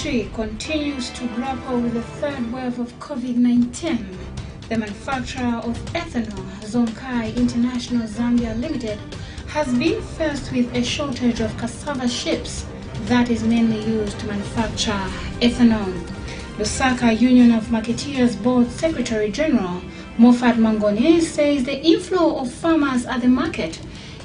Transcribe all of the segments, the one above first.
country continues to grapple with the third wave of COVID-19, the manufacturer of ethanol, Zonkai International Zambia Limited, has been faced with a shortage of cassava chips that is mainly used to manufacture ethanol. Lusaka Union of Marketeers Board Secretary General Moffat Mangoni says the inflow of farmers at the market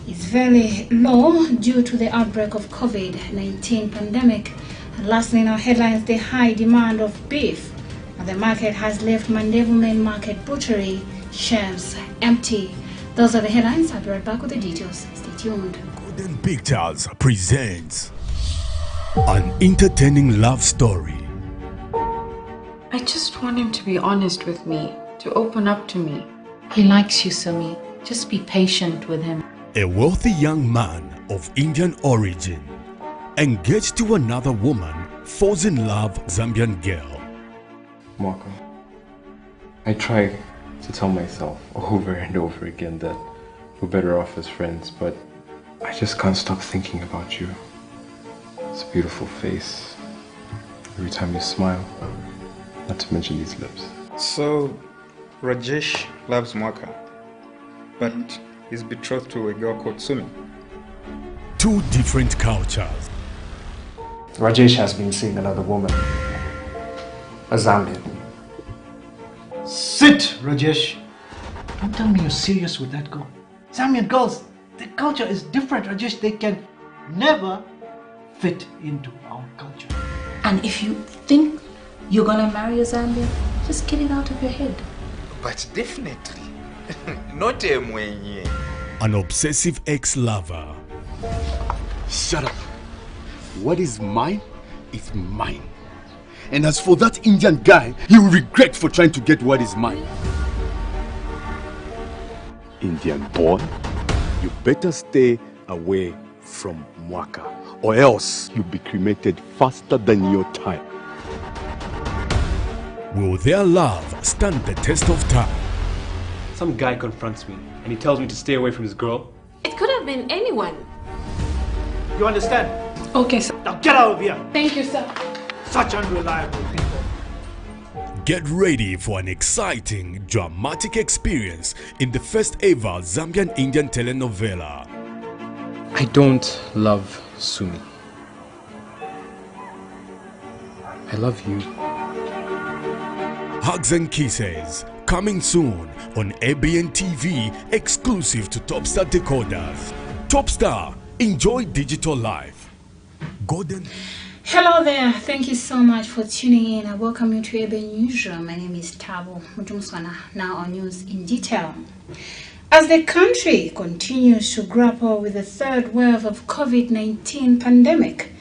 is very low due to the outbreak of COVID-19 pandemic. And lastly in our headlines, the high demand of beef at the market has left Mandevu Main Market Butchery shelves empty. Those are the headlines. I'll be right back with the details. Stay tuned. Golden Pictures presents an entertaining love story. I just want him to be honest with me, to open up to me. He likes you, Sumi. Just be patient with him. A wealthy young man of Indian origin engaged to another woman falls in love Zambian girl. Marco, I try to tell myself over and over again that we're better off as friends, but I just can't stop thinking about you. It's a beautiful face. Every time you smile, not to mention these lips. So, Rajesh loves Mwaka, but he's betrothed to a girl called Sumi. Two different cultures. Rajesh has been seeing another woman, a Zambian. Sit, Rajesh. Don't tell me you're serious with that girl. Zambian girls, their culture is different, Rajesh. They can never fit into our culture. And if you think you're gonna marry a Zambian, just get it out of your head. But definitely, not a mwenye. An obsessive ex-lover. Shut up. What is mine is mine. And as for that Indian guy, he will regret for trying to get what is mine. Indian boy, you better stay away from Mwaka, or else you'll be cremated faster than your time. Will their love stand the test of time? Some guy confronts me and he tells me to stay away from his girl. It could have been anyone. You understand? Okay, sir. Now get out of here. Thank you, sir. Such unreliable people. Get ready for an exciting, dramatic experience in the first ever Zambian Indian telenovela. I don't love Sumi. I love you. Hugs and Kisses, coming soon on ABN TV, exclusive to Topstar decoders. Topstar, enjoy digital life. Golden. Hello there, thank you so much for tuning in. I welcome you to ABN Newsroom. My name is Thabo Mutumuswana. Now on news in detail. As the country continues to grapple with the third wave of COVID-19 pandemic,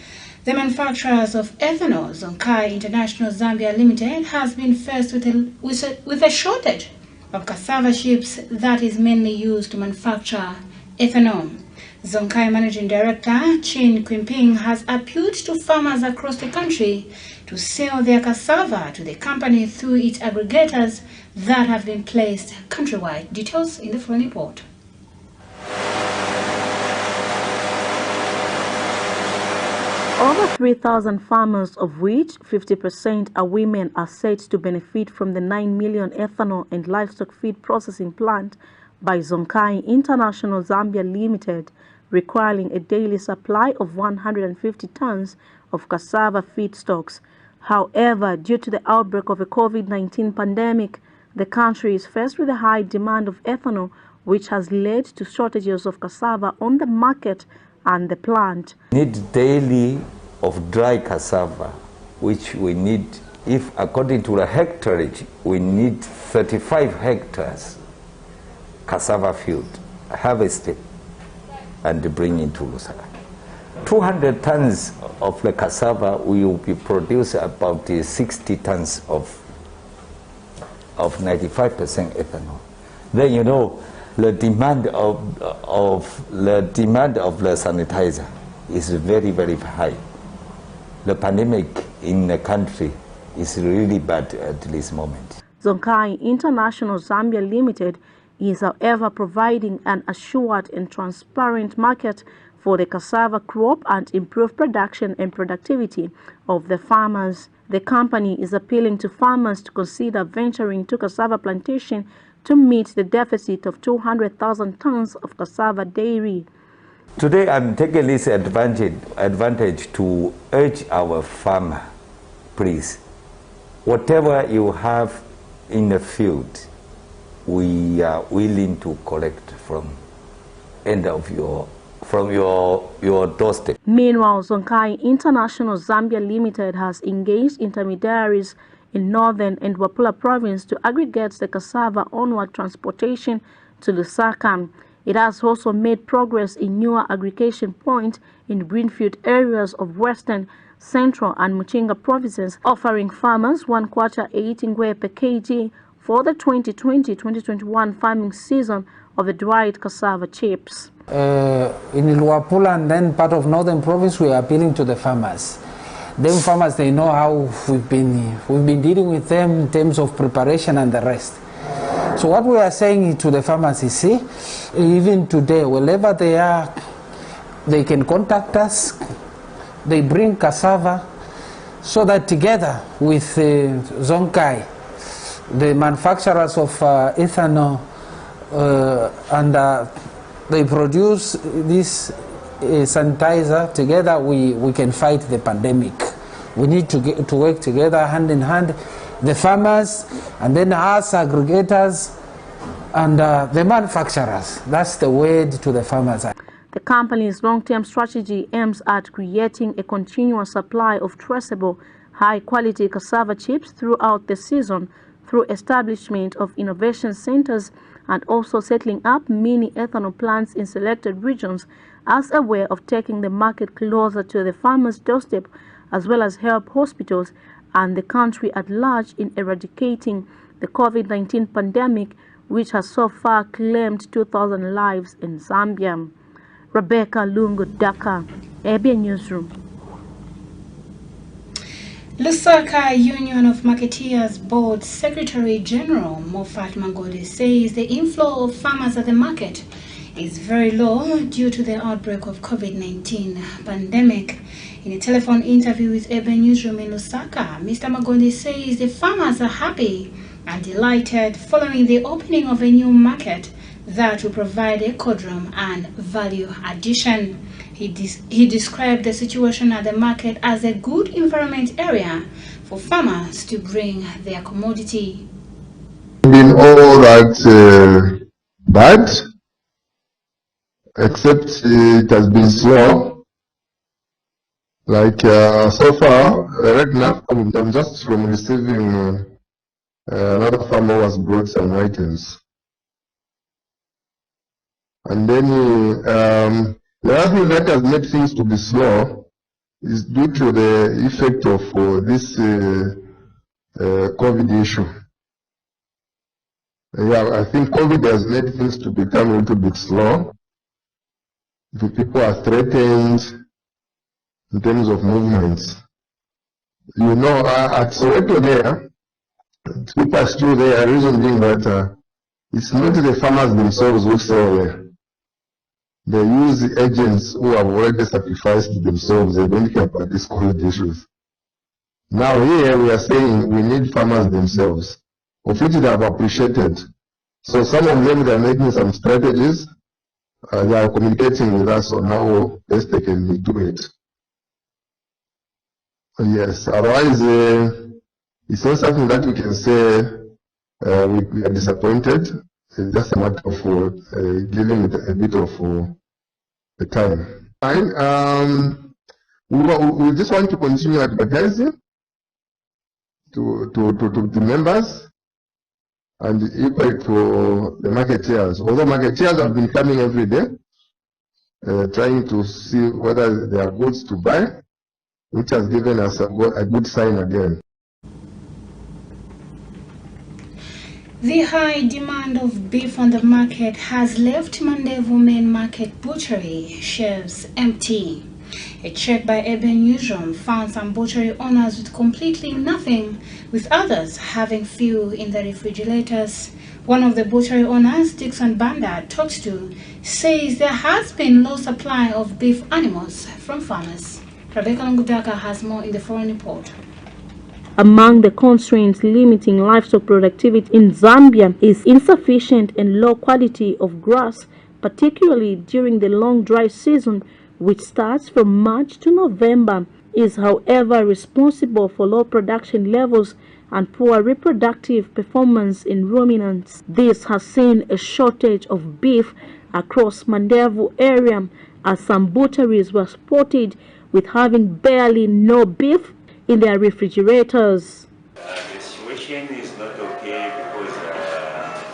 the manufacturers of ethanol, Zonkai International Zambia Limited, has been faced with a shortage of cassava chips that is mainly used to manufacture ethanol. Zonkai Managing Director Chin Quimping has appealed to farmers across the country to sell their cassava to the company through its aggregators that have been placed countrywide. Details in the following report. Over 3,000 farmers, of which 50% are women, are said to benefit from the 9 million ethanol and livestock feed processing plant by Zonkai International Zambia Limited, requiring a daily supply of 150 tons of cassava feedstocks. However, due to the outbreak of a COVID-19 pandemic, the country is faced with a high demand of ethanol, which has led to shortages of cassava on the market and the plant. Need daily of dry cassava, which we need, if according to the hectarage, we need 35 hectares cassava field harvested and bring into Lusaka. 200 tons of the cassava will be produced about 60 tons of 95% ethanol. Then you know the demand of the sanitizer is very, very high. The pandemic in the country is really bad at this moment. Zonkai International Zambia Limited is, however, providing an assured and transparent market for the cassava crop and improve production and productivity of the farmers. The company is appealing to farmers to consider venturing to cassava plantation to meet the deficit of 200,000 tons of cassava dairy. Today I'm taking this advantage to urge our farmer, please, whatever you have in the field, we are willing to collect from your doorstep. Meanwhile, Zonkai International Zambia Limited has engaged intermediaries in northern and Wapula province to aggregate the cassava onward transportation to Lusaka. It has also made progress in newer aggregation points in greenfield areas of western, central and Muchinga provinces, offering farmers 1/4 ngwe per kg for the 2020-2021 farming season of the dried cassava chips. In Luapula and then part of northern province, we are appealing to the farmers. Them farmers, they know how we've been dealing with them in terms of preparation and the rest. So what we are saying to the farmers is, see, even today, wherever they are, they can contact us. They bring cassava, so that together with Zonkai, the manufacturers of ethanol, they produce this sanitizer. Together we can fight the pandemic. We need to work together hand in hand, the farmers and then us aggregators and the manufacturers. That's the word to the farmers. The company's long-term strategy aims at creating a continuous supply of traceable, high-quality cassava chips throughout the season through establishment of innovation centers and also settling up mini ethanol plants in selected regions as a way of taking the market closer to the farmers' doorstep, as well as help hospitals and the country at large in eradicating the COVID-19 pandemic, which has so far claimed 2,000 lives in Zambia. Rebecca Lungu, Dakar, ABN Newsroom. Lusaka Union of Marketeers Board Secretary General Moffat Mangode says the inflow of farmers at the market is very low due to the outbreak of COVID-19 pandemic. In a telephone interview with ABN Newsroom in Lusaka, Mr. Mangode says the farmers are happy and delighted following the opening of a new market that will provide a codrum and value addition. He described the situation at the market as a good environment area for farmers to bring their commodity. Been all that bad, except it has been slow. Like so far, right now, I'm just from receiving another farmer who has brought some items. And then the other thing that has made things to be slow is due to the effect of this COVID issue. Yeah, I think COVID has made things to become a little bit slow. The people are threatened in terms of movements. You know, at Soweto there, people are still there, reason being that it's not the farmers themselves who sell there. They use the agents who have already sacrificed themselves. They don't care about these COVID issues. Now here we are saying we need farmers themselves, of which they have appreciated. So some of them, they are making some strategies. They are communicating with us on how best they can do it. Yes, otherwise it's not something that we can say we are disappointed. It's just a matter of giving it a bit of the time. Fine. We just want to continue advertising to the members and equally to the marketeers. Although marketeers have been coming every day, trying to see whether there are goods to buy, which has given us a good sign again. The high demand of beef on the market has left Mandevu Main Market butchery shelves empty. A check by ABN Newsroom found some butchery owners with completely nothing, with others having few in the refrigerators, One of the butchery owners, Dixon Banda, talked to, says there has been low supply of beef animals from farmers. Rebecca Ngudaka has more in the foreign report. Among the constraints limiting livestock productivity in Zambia is insufficient and low quality of grass, particularly during the long dry season, which starts from March to November, is however responsible for low production levels and poor reproductive performance in ruminants. This has seen a shortage of beef across Mandevu area, as some butcheries were spotted with having barely no beef in their refrigerators. The situation is not okay because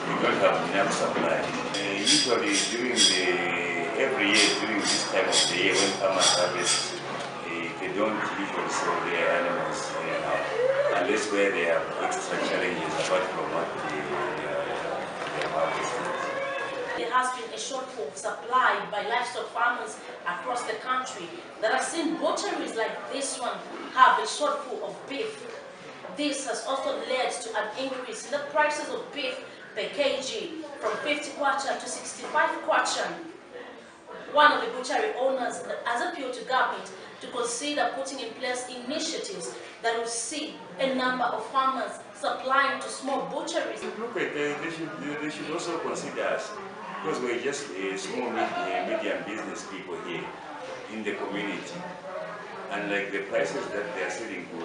we don't have enough supply. Usually every year during this time of the year when farmers harvest, they don't usually sell their animals unless where they have extra challenges apart from what they have harvested. There has been a shortfall of supply by livestock farmers across the country that have seen butcheries like this one have a shortfall of beef. This has also led to an increase in the prices of beef per kg from 50 kwacha to 65 kwacha. One of the butchery owners has appealed to government to consider putting in place initiatives that will see a number of farmers supplying to small butcheries. Look, they should also consider us, because we're just small, medium business people here in the community. And like the prices that they are selling to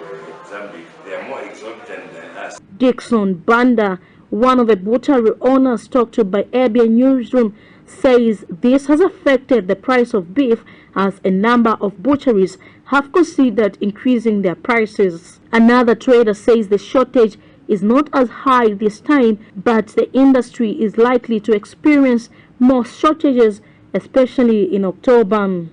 Zambia, they are more exorbitant than us. Dixon Banda, one of the butchery owners talked to by ABN Newsroom, says this has affected the price of beef as a number of butcheries have considered increasing their prices. Another trader says the shortage is not as high this time, but the industry is likely to experience more shortages, especially in October.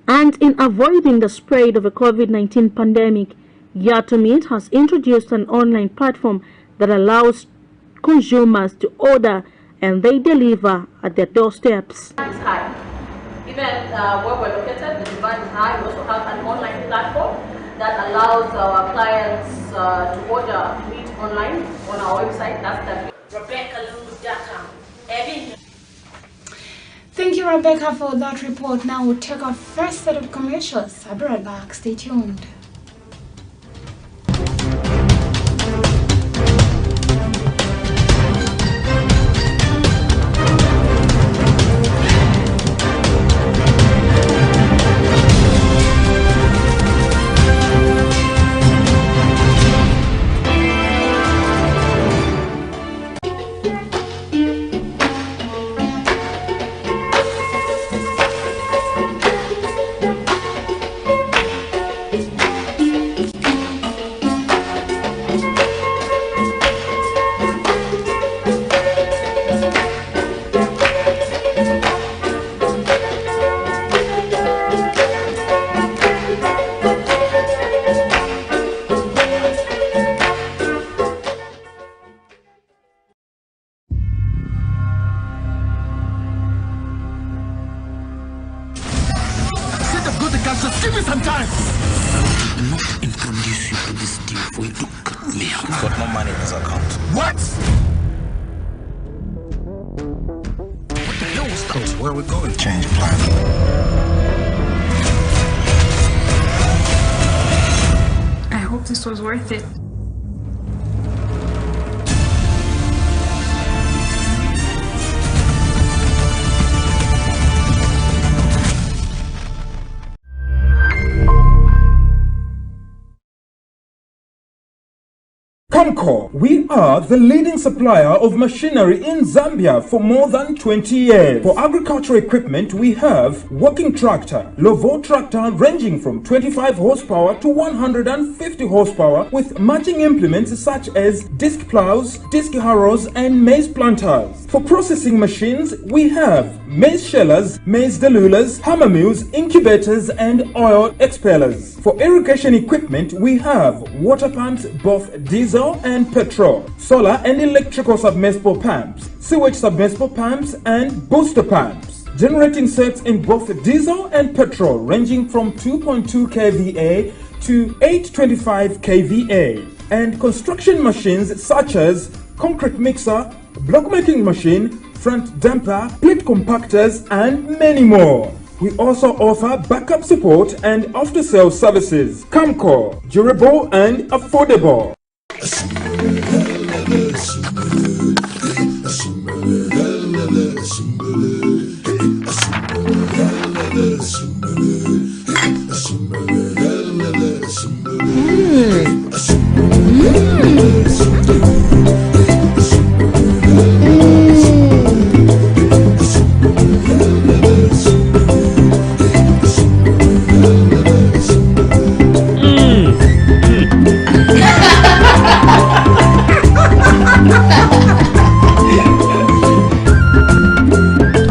And in avoiding the spread of the COVID-19 pandemic, Yatomit has introduced an online platform that allows consumers to order and they deliver at their doorsteps. High. Even where we're located, the demand is high. We also have an online platform that allows our clients to order meat online on our website. That's the Rebecca Ngudaka. Thank you, Rebecca, for that report. Now we'll take our first set of commercials. I'll be right back. Stay tuned. Just give me some time. I'm not introduce you to this deal for you to cut me out. He's got no money in his account. What? What the hell was that? Where are we going? Change plan. I hope this was worth it. Camco, we are the leading supplier of machinery in Zambia for more than 20 years. For agricultural equipment, we have working tractor, Lovo tractor ranging from 25 horsepower to 150 horsepower with matching implements such as disc plows, disc harrows and maize planters. For processing machines, we have maize shellers, maize delulers, hammer mills, incubators and oil expellers. For irrigation equipment, we have water pumps, both diesel and petrol, solar and electrical submersible pumps, sewage submersible pumps and booster pumps. Generating sets in both diesel and petrol ranging from 2.2 kVA to 825 kVA. And construction machines such as concrete mixer, block making machine, front damper, plate compactors and many more. We also offer backup support and after-sales services. Camco, durable and affordable.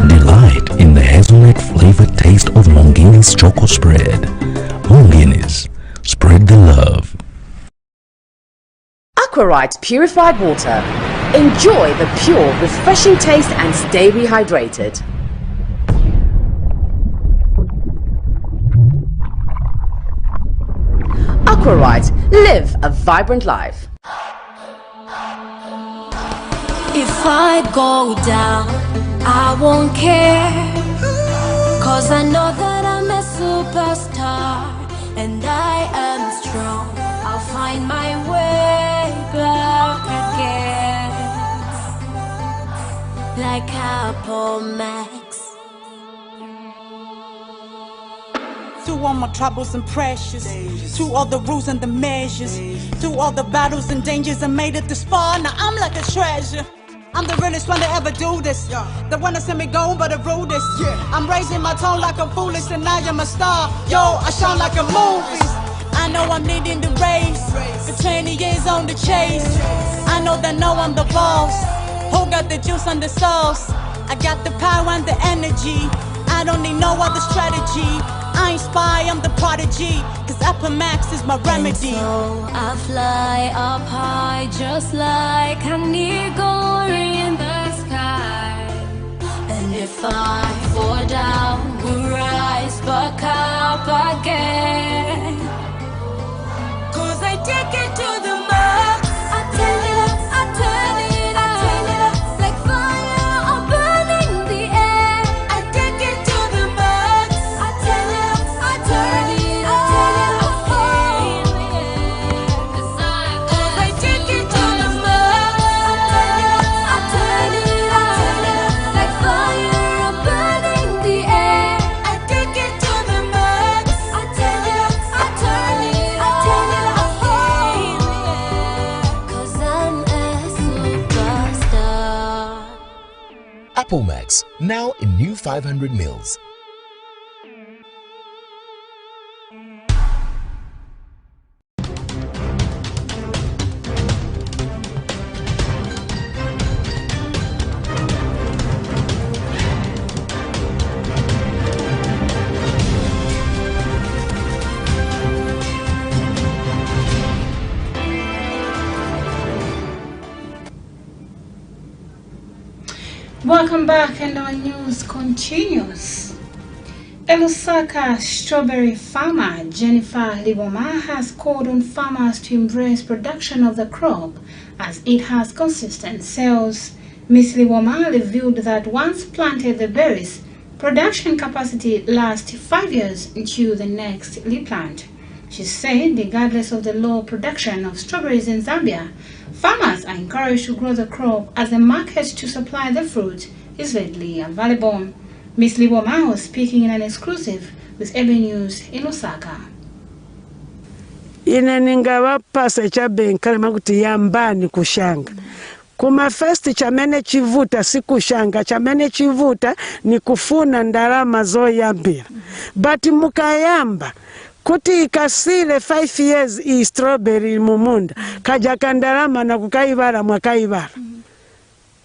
Delight in the hazelnut-flavored taste of Mongini's choco spread. Mongini's, spread the love. Aquarite purified water. Enjoy the pure, refreshing taste and stay rehydrated. Aquarite, live a vibrant life. If I go down, I won't care, 'cause I know that I'm a superstar and I am strong. I'll find my way back again, like Apple Max. To all my troubles and pressures, to all the rules and the measures, to all the battles and dangers, I made it this far, now I'm like a treasure. I'm the realest one to ever do this. The one that sent me going but the rudest. I'm raising my tone like I'm foolish and I am a star. Yo, I shine like a movie. I know I'm leading the race, for 20 years on the chase. I know that no I'm the boss. Who got the juice and the sauce? I got the power and the energy. I don't need no other strategy. I ain't spy, I'm the prodigy, 'cause Apple Max is my remedy. So I fly up high just like an eagle in the sky. And if I fall down, we'll rise back up again. 'Cause I take it to the max. I turn it up, I turn it up, I turn it up like fire, I'm burning the air. I take it to the max. I turn it up, I turn it up, I turn it up, oh, 'cause I take it to the max. I turn it up, I turn it up like fire, I'm burning the air. I take it to the max. I turn it up, I turn it up, I turn it up, oh, 'cause I'm a superstar. Apple Max, now in new 500 mils. Welcome back, and our news continues. A Lusaka strawberry farmer, Jennifer Liboma, has called on farmers to embrace production of the crop as it has consistent sales. Ms. Liboma revealed that once planted the berries, production capacity lasts 5 years until the next replant. She said regardless of the low production of strawberries in Zambia, farmers are encouraged to grow the crop as the market to supply the fruit is readily available. Ms. Liboma was speaking in an exclusive with AB News in Lusaka. ine ningawapasa chabenkalema kuti yambani kushanga. Kuma first chamene chivuta si kushanga, chamene chivuta ni kufuna ndalama zoyambira. But mukayamba kuti ikasile 5 years I strawberry mumunda kaja kandalama na kukaibara mwakaibara.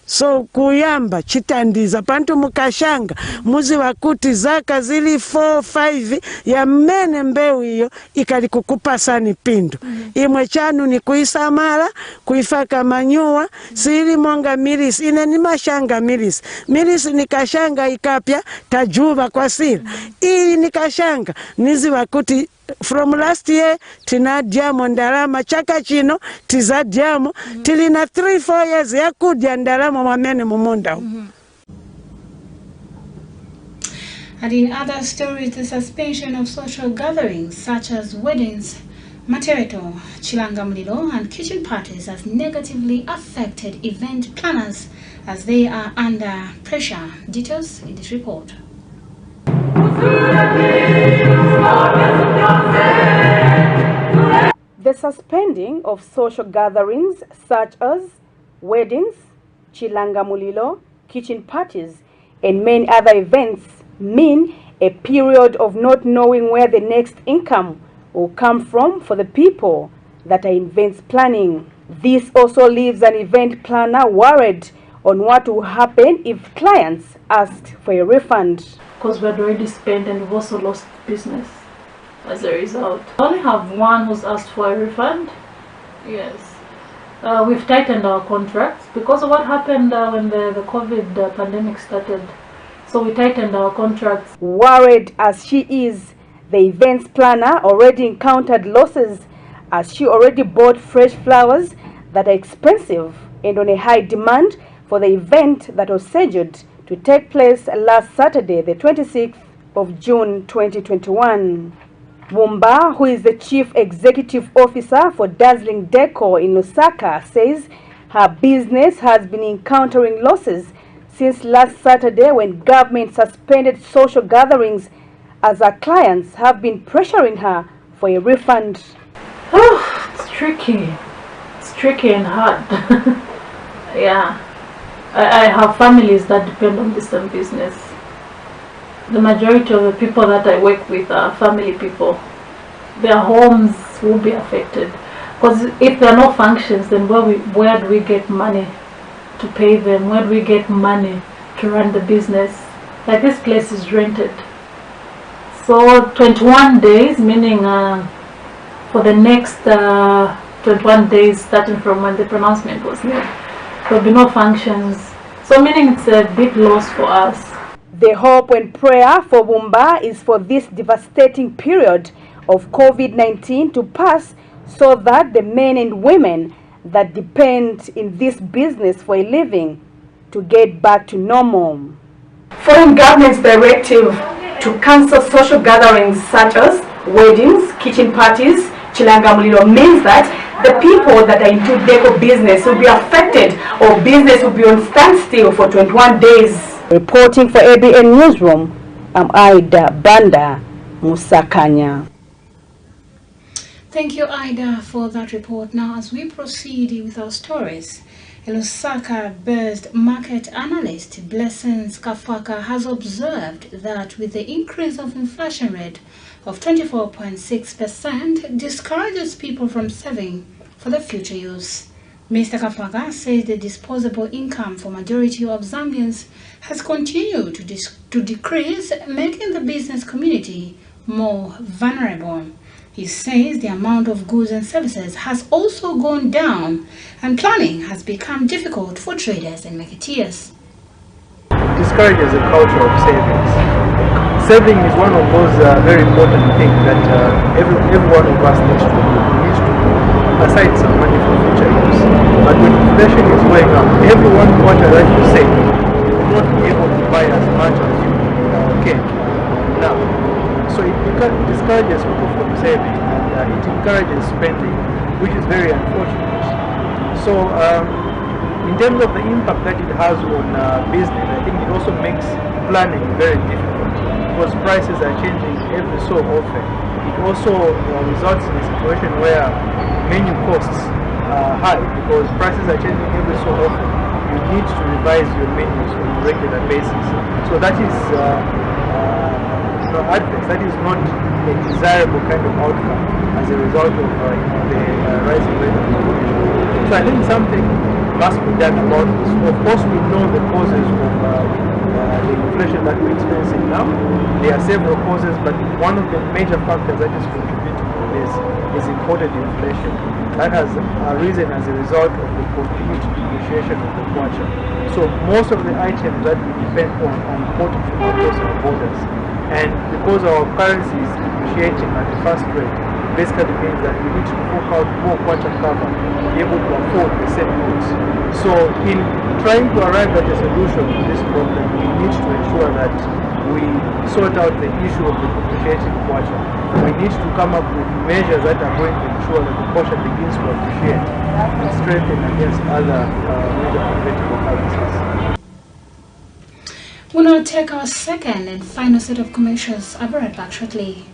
So kuyamba chitandiza pantu mukashanga muzi wakuti zaka zili 4-5 ya mene mbeu iyo ikali kukupasani pindu. Imwe chanu ni kuisamala, kuifaka manyua, siri monga milisi, ine ni mashanga milisi. Milisi ni kashanga ikapya tajuba kwa siri. Ili ni kashanga nizi wakuti from last year tina diamo ndalama chaka chino tiza diamo tilina 3-4 years ya kudia ndalama mwamene mumunda. And in other stories, the suspension of social gatherings such as weddings, matereto, chilangamlilo, and kitchen parties has negatively affected event planners as they are under pressure. Details in this report. The suspending of social gatherings such as weddings, chilangamulilo, kitchen parties, and many other events mean a period of not knowing where the next income will come from for the people that are events planning. This also leaves an event planner worried on what will happen if clients ask for a refund. Because we had already spent and we've also lost business as a result. I only have one who's asked for a refund. Yes. We've tightened our contracts because of what happened when the COVID pandemic started. So we tightened our contracts. Worried as she is, the events planner already encountered losses as she already bought fresh flowers that are expensive and on a high demand for the event that was scheduled to take place last Saturday, the 26th of June 2021. Wumba, who is the Chief Executive Officer for Dazzling Decor in Lusaka, says her business has been encountering losses since last Saturday when government suspended social gatherings as her clients have been pressuring her for a refund. Oh, it's tricky. It's tricky and hard. Yeah. I have families that depend on this business. The majority of the people that I work with are family people. Their homes will be affected. Because if there are no functions, then where do we get money to pay them? Where do we get money to run the business? Like this place is rented. So 21 days, meaning for the next 21 days starting from when the pronouncement was made, there will be no functions. So meaning it's a big loss for us. The hope and prayer for Wumba is for this devastating period of COVID-19 to pass so that the men and women that depend in this business for a living to get back to normal. Foreign government's directive to cancel social gatherings such as weddings, kitchen parties, chilangamulilo means that the people that are into deco business will be affected or business will be on standstill for 21 days. Reporting for ABN Newsroom, I'm Ida Banda Musakanya. Thank you, Ida, for that report. Now, as we proceed with our stories, a Lusaka-based market analyst, Blessings Kafaka, has observed that with the increase of inflation rate of 24.6%, discourages people from saving for the future use. Mr. Kafaka says the disposable income for majority of Zambians has continued to decrease, making the business community more vulnerable. He says the amount of goods and services has also gone down and planning has become difficult for traders and marketeers. Discourages a culture of savings. Saving is one of those very important things that every one of us needs to do. We need to aside some money for future use. But when inflation is going up, every 1 quarter that you save, you will not be able to buy as much as you can now. So it discourages people from saving, and it encourages spending, which is very unfortunate. So in terms of the impact that it has on business, I think it also makes planning very difficult because prices are changing every so often. it also results in a situation where menu costs are high because prices are changing every so often. You need to revise your menus on a regular basis. So that is adverse. That is not a desirable kind of outcome as a result of the rising rate of inflation. So I think something must be done about this. Of course, we know the causes of the inflation that we're experiencing now. There are several causes, but one of the major factors that is contributing to this is imported inflation. That has arisen as a result of the continued depreciation of the kwacha. So most of the items that we depend on are imported from across our borders. And because our currency is depreciating at a fast rate, basically means that we need to fork out more kwacha cover to be able to afford the same goods. So in trying to arrive at a solution to this problem, we need to ensure that we sort out the issue of the depreciating kwacha. We need to come up with measures that are going to ensure that the kwacha begins to appreciate and strengthen against other major convertible currencies. We'll now take our second and final set of commercials. I'll be right back shortly.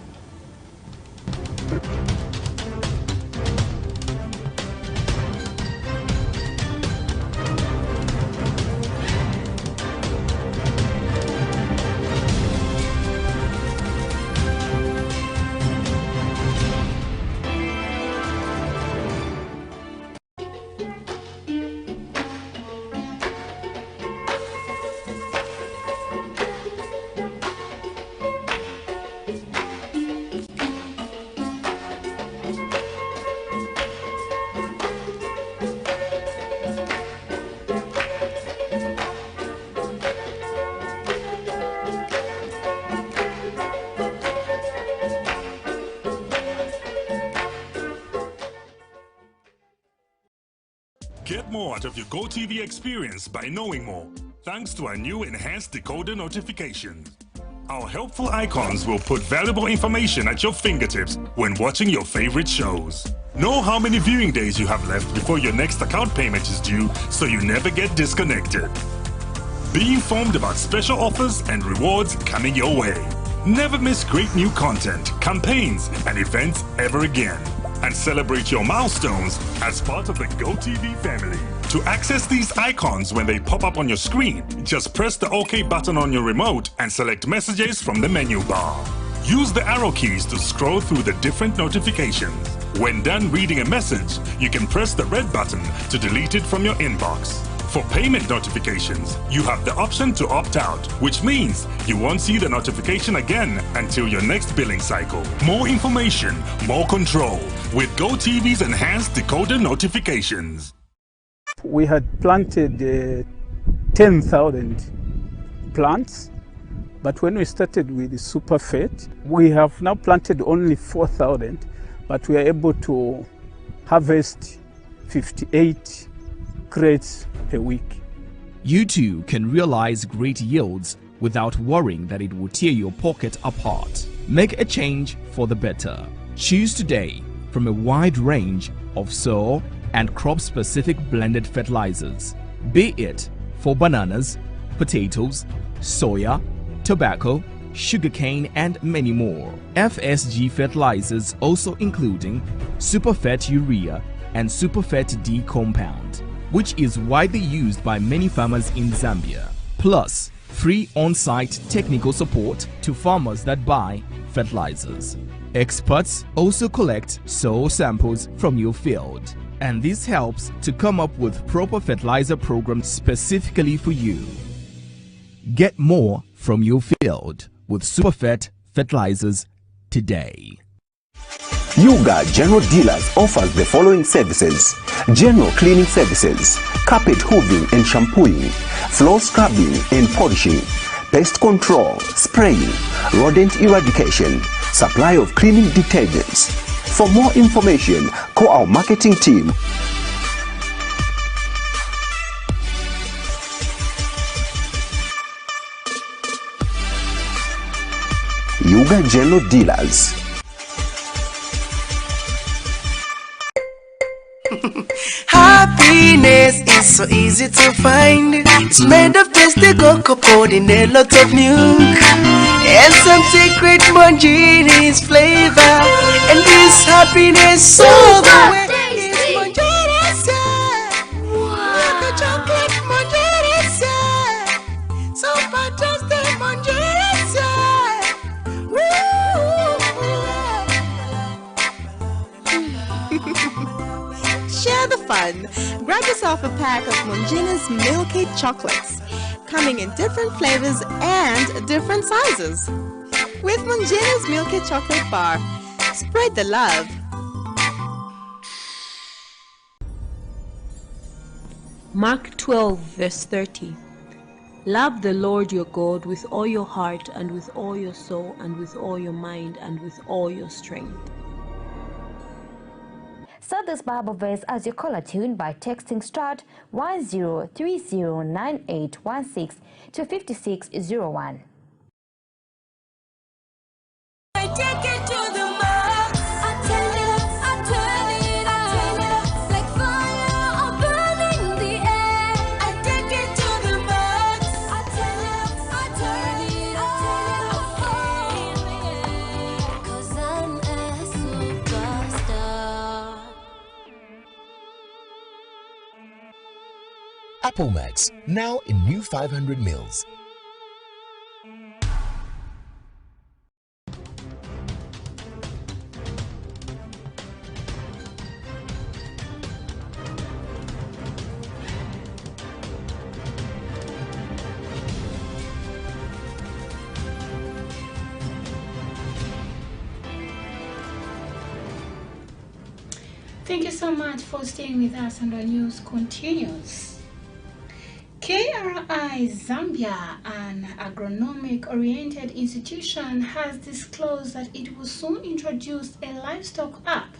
Get more out of your GoTV experience by knowing more, thanks to our new enhanced decoder notification. Our helpful icons will put valuable information at your fingertips when watching your favorite shows. Know how many viewing days you have left before your next account payment is due so you never get disconnected. Be informed about special offers and rewards coming your way. Never miss great new content, campaigns, and events ever again. And celebrate your milestones as part of the GoTV family. To access these icons when they pop up on your screen, just press the OK button on your remote and select messages from the menu bar. Use the arrow keys to scroll through the different notifications. When done reading a message, you can press the red button to delete it from your inbox. For payment notifications, you have the option to opt out, which means you won't see the notification again until your next billing cycle. More information, more control with GoTV's enhanced decoder notifications. We had planted 10,000 plants, but when we started with the super fete, we have now planted only 4,000, but we are able to harvest 58 crates per week. You too can realize great yields without worrying that it will tear your pocket apart. Make a change for the better. Choose today from a wide range of soil and crop-specific blended fertilizers, be it for bananas, potatoes, soya, tobacco, sugarcane, and many more. FSG fertilizers also including Superfet Urea and Superfet D compound, which is widely used by many farmers in Zambia, plus free on-site technical support to farmers that buy fertilizers. Experts also collect soil samples from your field, and this helps to come up with proper fertilizer programs specifically for you. Get more from your field with Superfet fertilizers today. Yuga General Dealers offers the following services: general cleaning services, carpet hooving and shampooing, floor scrubbing and polishing, pest control, spraying, rodent eradication, supply of cleaning detergents. For more information, call our marketing team. Yuga General Dealers. Happiness is so easy to find. It's made of tasty cocoa powder and a lot of milk, and some secret Mongini's flavor. happiness all the way. It's Mongeresa. Milk chocolate Mongeresa. So fantastic Mongeresa. Share the fun. Grab yourself a pack of Mongina's Milky Chocolates, coming in different flavors and different sizes. With Mongina's Milky Chocolate Bar, spread the love. Mark 12 verse 30. Love the Lord your God with all your heart and with all your soul and with all your mind and with all your strength. Set this Bible verse as your caller tune by texting START 10309816 to 5601. I take it to the max. I turn it up, I turn it up. Like fire, I'm burning the air. I take it to the max. I turn it up, I turn it up. 'Cause I'm a superstar. Apple Max, now in new 500 mils. Thank you so much for staying with us, and our news continues. KRI Zambia, an agronomic-oriented institution, has disclosed that it will soon introduce a livestock app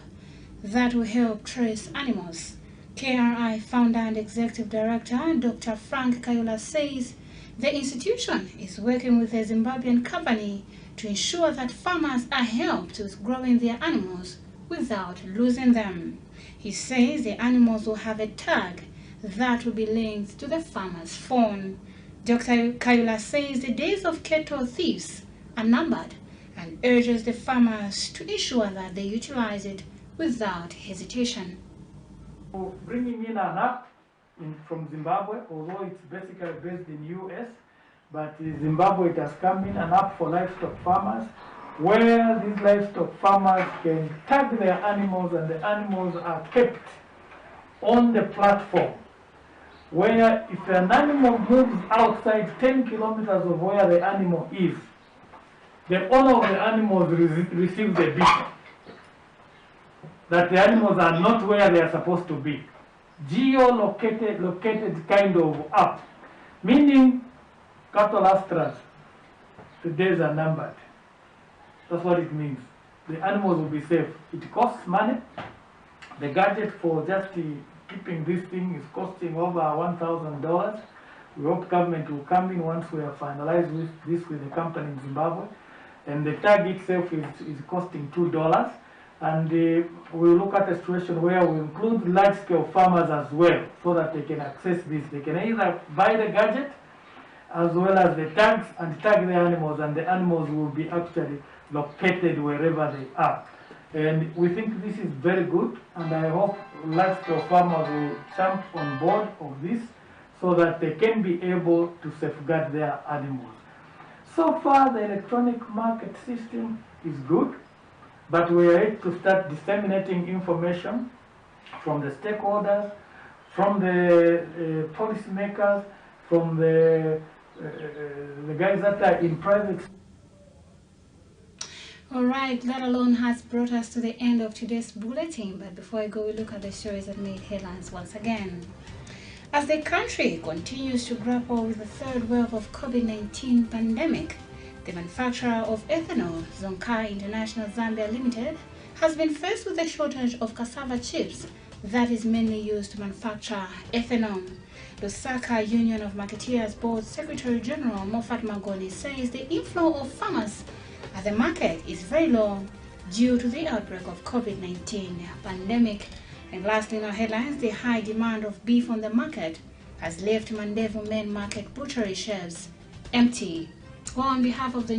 that will help trace animals. KRI founder and executive director Dr. Frank Kayola says the institution is working with a Zimbabwean company to ensure that farmers are helped with growing their animals without losing them. He says the animals will have a tag that will be linked to the farmer's phone. Dr. Kayola says the days of cattle thieves are numbered and urges the farmers to ensure that they utilize it without hesitation. Bringing in an app from Zimbabwe, although it's basically based in US, but in Zimbabwe it has come in, an app for livestock farmers, where these livestock farmers can tag their animals and the animals are kept on the platform, where if an animal moves outside 10 kilometers of where the animal is, the owner of the animals receives a beacon that the animals are not where they are supposed to be. Geo-located kind of app, meaning cattle astras, the days are numbered. That's what it means. The animals will be safe. It costs money. The gadget for just keeping this thing is costing over $1,000. We hope government will come in once we have finalized with the company in Zimbabwe. And the tag itself is costing $2. And we'll look at a situation where we include large-scale farmers as well, so that they can access this. They can either buy the gadget as well as the tags and tag the animals, and the animals will be actually located wherever they are. And we think this is very good, and I hope large-scale farmers will jump on board of this so that they can be able to safeguard their animals. So far, the electronic market system is good, but we are yet to start disseminating information from the stakeholders, from the policymakers, from the guys that are in private. All right, that alone has brought us to the end of today's bulletin. But before I go, we look at the stories that made headlines once again. As the country continues to grapple with the third wave of COVID-19 pandemic, the manufacturer of ethanol, Zonkai International Zambia Limited, has been faced with a shortage of cassava chips that is mainly used to manufacture ethanol. Lusaka Union of Marketeers Board Secretary General Moffat Magoni says the inflow of farmers at the market is very low due to the outbreak of COVID-19 pandemic. And lastly in our headlines, the high demand of beef on the market has left Mandevu Main Market butchery shelves empty. Well, on behalf of the